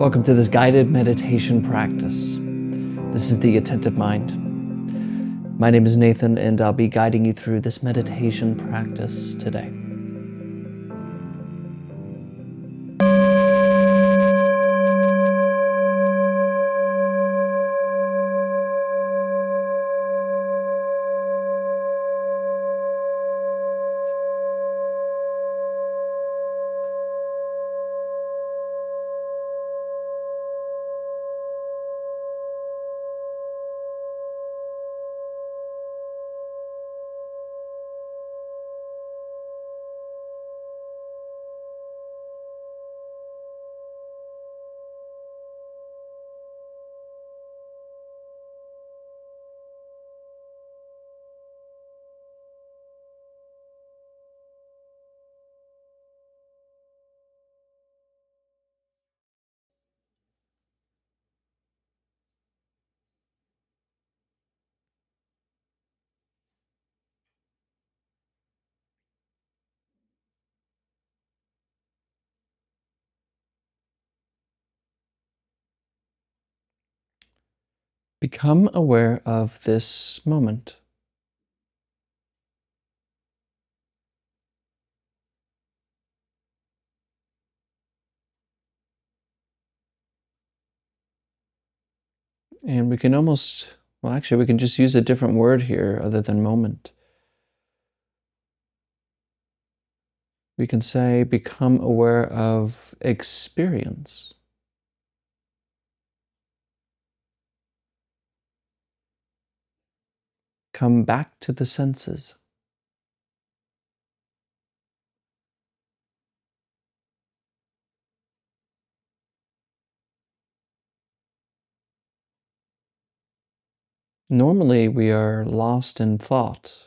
Welcome to this guided meditation practice. This is the Attentive Mind. My name is Nathan, and I'll be guiding you through this meditation practice today. Become aware of this moment. And we can we can just use a different word here other than moment. We can say, become aware of experience. Come back to the senses. Normally, we are lost in thought,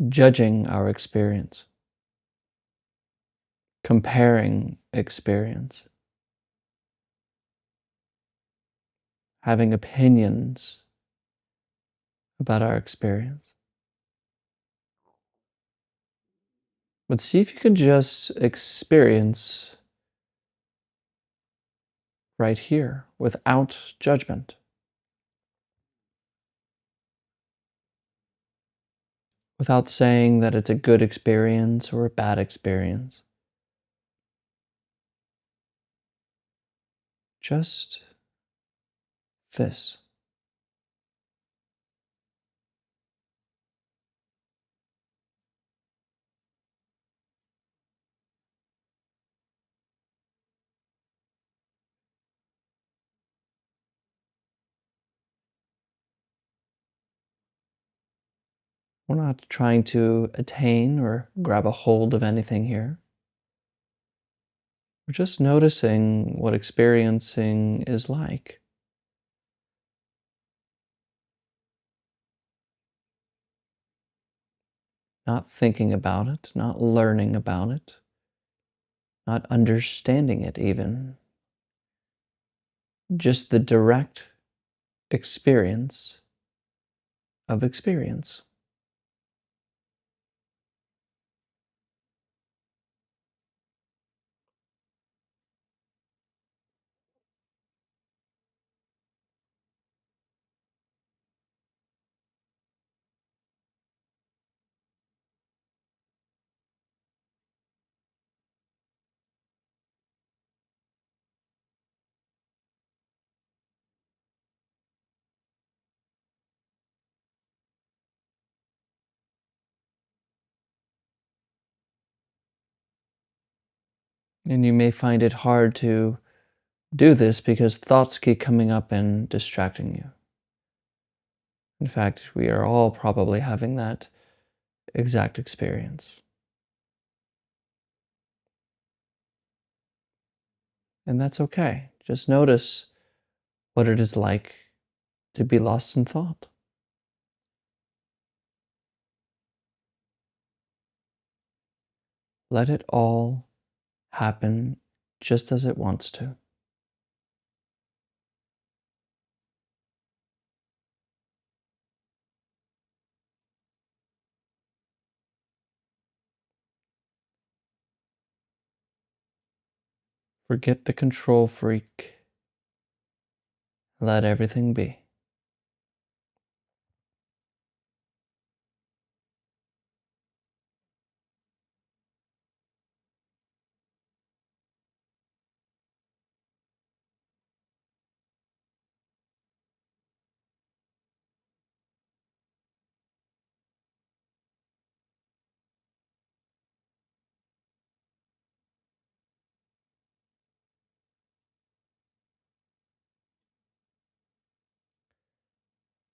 judging our experience, comparing experience, having opinions about our experience. But see if you can just experience right here without judgment, without saying that it's a good experience or a bad experience. Just this. We're not trying to attain or grab a hold of anything here. We're just noticing what experiencing is like. Not thinking about it, not learning about it, not understanding it even. Just the direct experience of experience. And you may find it hard to do this because thoughts keep coming up and distracting you. In fact, we are all probably having that exact experience. And that's okay. Just notice what it is like to be lost in thought. Let it all happen just as it wants to. Forget the control freak. Let everything be.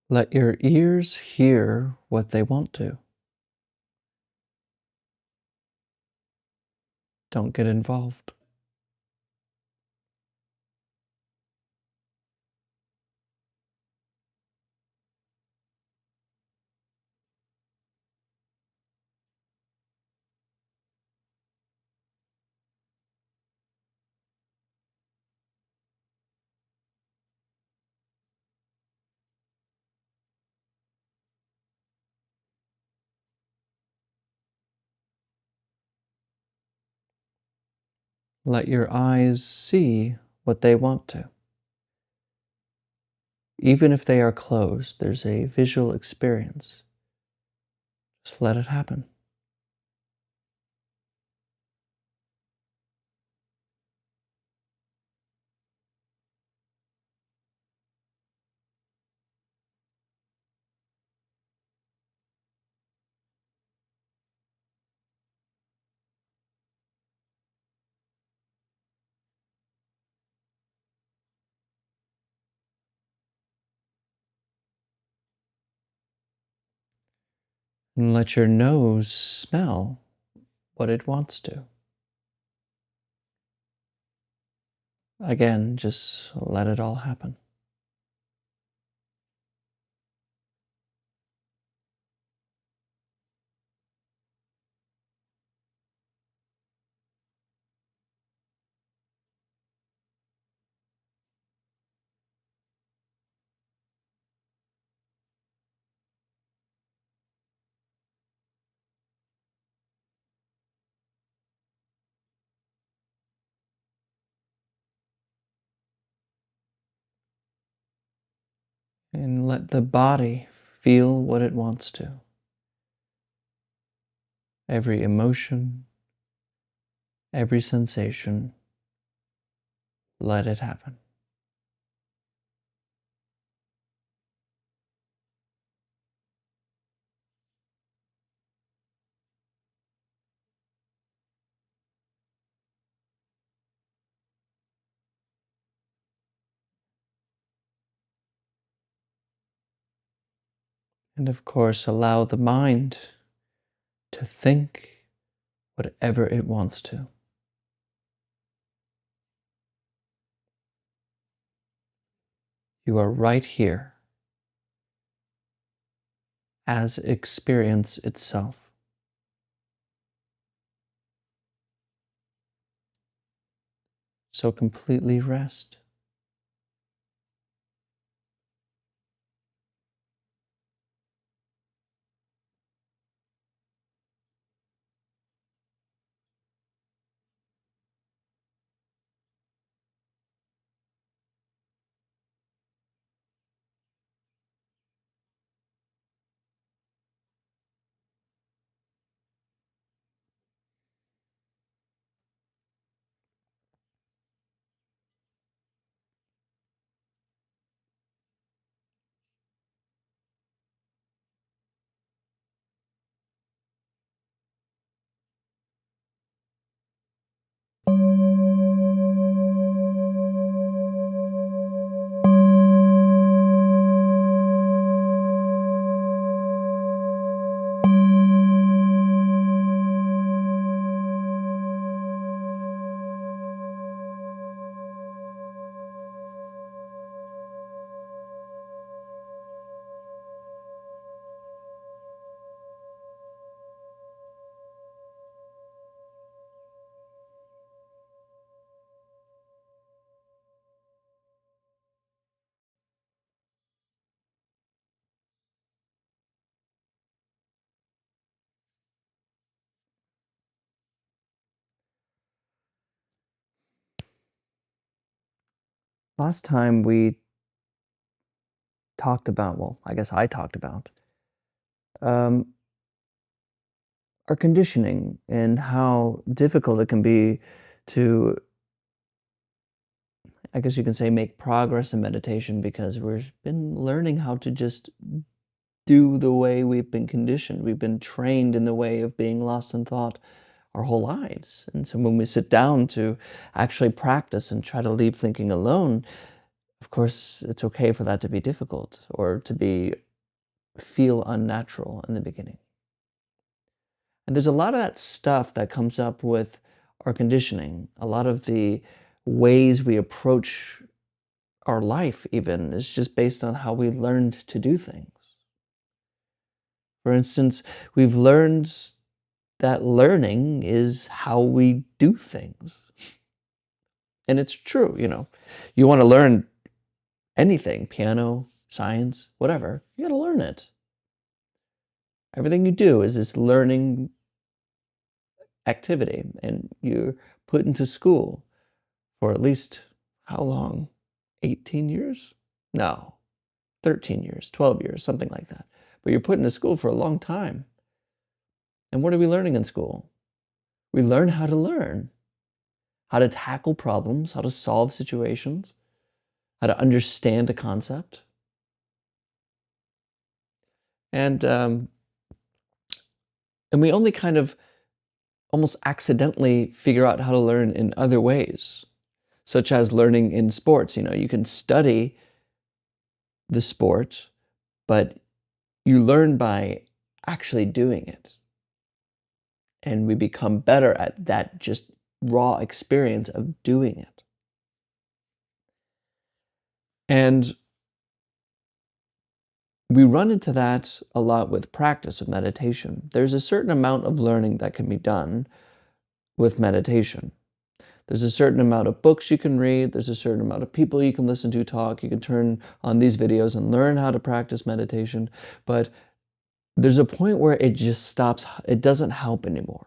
Let your ears hear what they want to. Don't get involved. Let your eyes see what they want to. Even if they are closed, there's a visual experience. Just let it happen. And let your nose smell what it wants to. Again, just let it all happen. And let the body feel what it wants to. Every emotion, every sensation, let it happen. And of course, allow the mind to think whatever it wants to. You are right here as experience itself. So completely rest. Last time we talked about, well, I guess I talked about, um, our conditioning and how difficult it can be to, I guess you can say, make progress in meditation because we've been learning how to just do the way we've been conditioned. We've been trained in the way of being lost in thought our whole lives. And so when we sit down to actually practice and try to leave thinking alone, of course, it's okay for that to be difficult or to be feel unnatural in the beginning. And there's a lot of that stuff that comes up with our conditioning. A lot of the ways we approach our life even is just based on how we learned to do things. For instance, we've learned that learning is how we do things. And it's true, you know. You want to learn anything, piano, science, whatever, you got to learn it. Everything you do is this learning activity, and you're put into school for at least how long? 18 years? No, 13 years, 12 years, something like that. But you're put into school for a long time. And what are we learning in school? We learn how to tackle problems, how to solve situations, how to understand a concept. And um, and we only kind of almost accidentally figure out how to learn in other ways, such as learning in sports. You know, you can study the sport, but you learn by actually doing it. And we become better at that just raw experience of doing it. And we run into that a lot with practice of meditation. There's a certain amount of learning that can be done with meditation. There's a certain amount of books you can read. There's a certain amount of people you can listen to talk. You can turn on these videos and learn how to practice meditation. But there's a point where it just stops. It doesn't help anymore.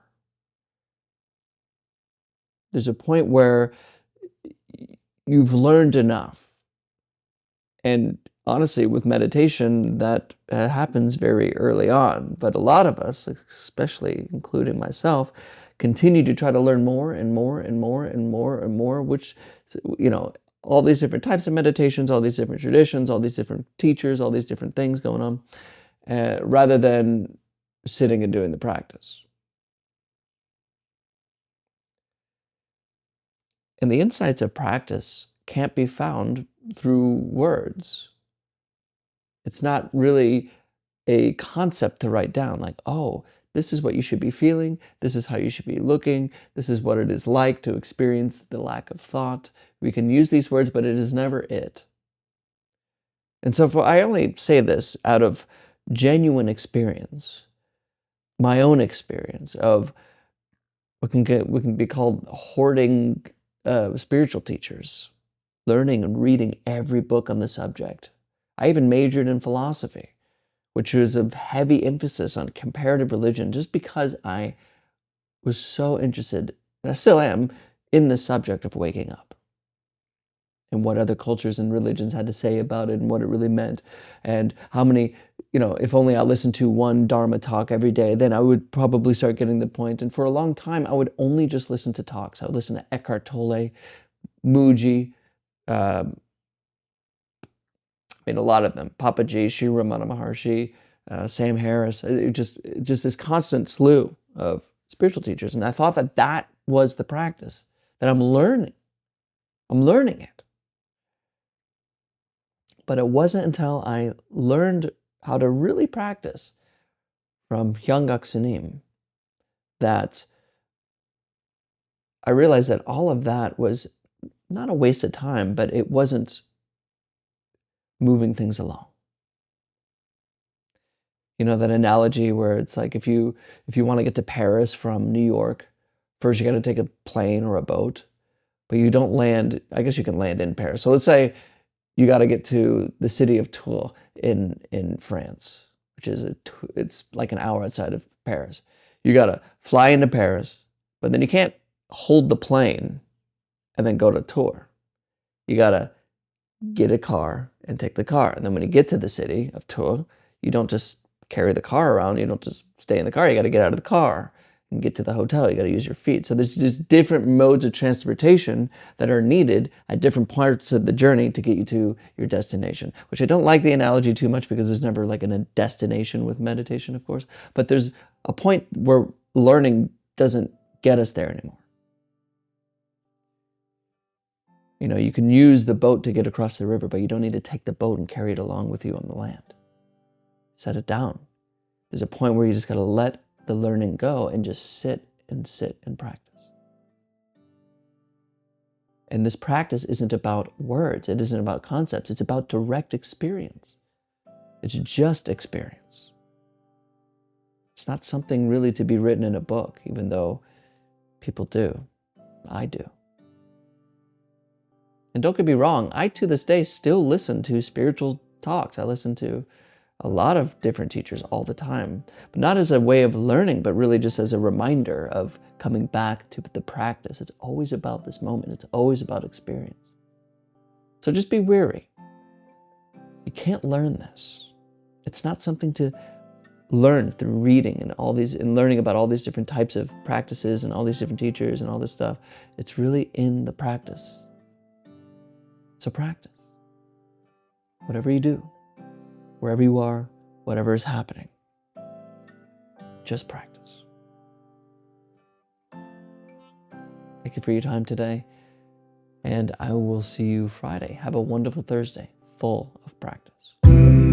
There's a point where you've learned enough. And honestly, with meditation, that happens very early on. But a lot of us, especially including myself, continue to try to learn more and more and more and more and more, which, you know, all these different types of meditations, all these different traditions, all these different teachers, all these different things going on, rather than sitting and doing the practice. And the insights of practice can't be found through words. It's not really a concept to write down, like, oh, this is what you should be feeling, this is how you should be looking, this is what it is like to experience the lack of thought. We can use these words, but it is never it. And so I only say this out of genuine experience, my own experience of what can be called hoarding spiritual teachers, learning and reading every book on the subject. I even majored in philosophy, which was a heavy emphasis on comparative religion, just because I was so interested, and I still am, in the subject of waking up and what other cultures and religions had to say about it and what it really meant, and how many, you know, if only I listened to one Dharma talk every day, then I would probably start getting the point. And for a long time, I would only just listen to talks. I would listen to Eckhart Tolle, Muji, um, I mean, a lot of them. Papaji, Sri Ramana Maharshi, Sam Harris. Just this constant slew of spiritual teachers, and I thought that that was the practice that I'm learning. I'm learning it, but it wasn't until I learned how to really practice from Hyang Sunim that I realized that all of that was not a waste of time, but it wasn't moving things along. You know, that analogy where it's like if you want to get to Paris from New York, first you got to take a plane or a boat, but you don't land, I guess you can land in Paris. So let's say you got to get to the city of Tours in France, which is it's like an hour outside of Paris. You got to fly into Paris, but then you can't hold the plane and then go to Tours. You got to get a car and take the car. And then when you get to the city of Tours, you don't just carry the car around. You don't just stay in the car. You got to get out of the car and get to the hotel. You got to use your feet. So there's just different modes of transportation that are needed at different parts of the journey to get you to your destination, which I don't like the analogy too much because there's never like a destination with meditation, of course. But there's a point where learning doesn't get us there anymore. You know, you can use the boat to get across the river, but you don't need to take the boat and carry it along with you on the land. Set it down. There's a point where you just got to let the learning go and just sit and practice. And this practice isn't about words. It isn't about concepts. It's about direct experience. It's just experience. It's not something really to be written in a book, even though people do. I do. And don't get me wrong, I to this day still listen to spiritual talks. I listen to a lot of different teachers all the time, but not as a way of learning, but really just as a reminder of coming back to the practice. It's always about this moment. It's always about experience. So just be wary. You can't learn this. It's not something to learn through reading and learning about all these different types of practices and all these different teachers and all this stuff. It's really in the practice. So practice. Whatever you do, wherever you are, whatever is happening, just practice. Thank you for your time today, and I will see you Friday. Have a wonderful Thursday, full of practice.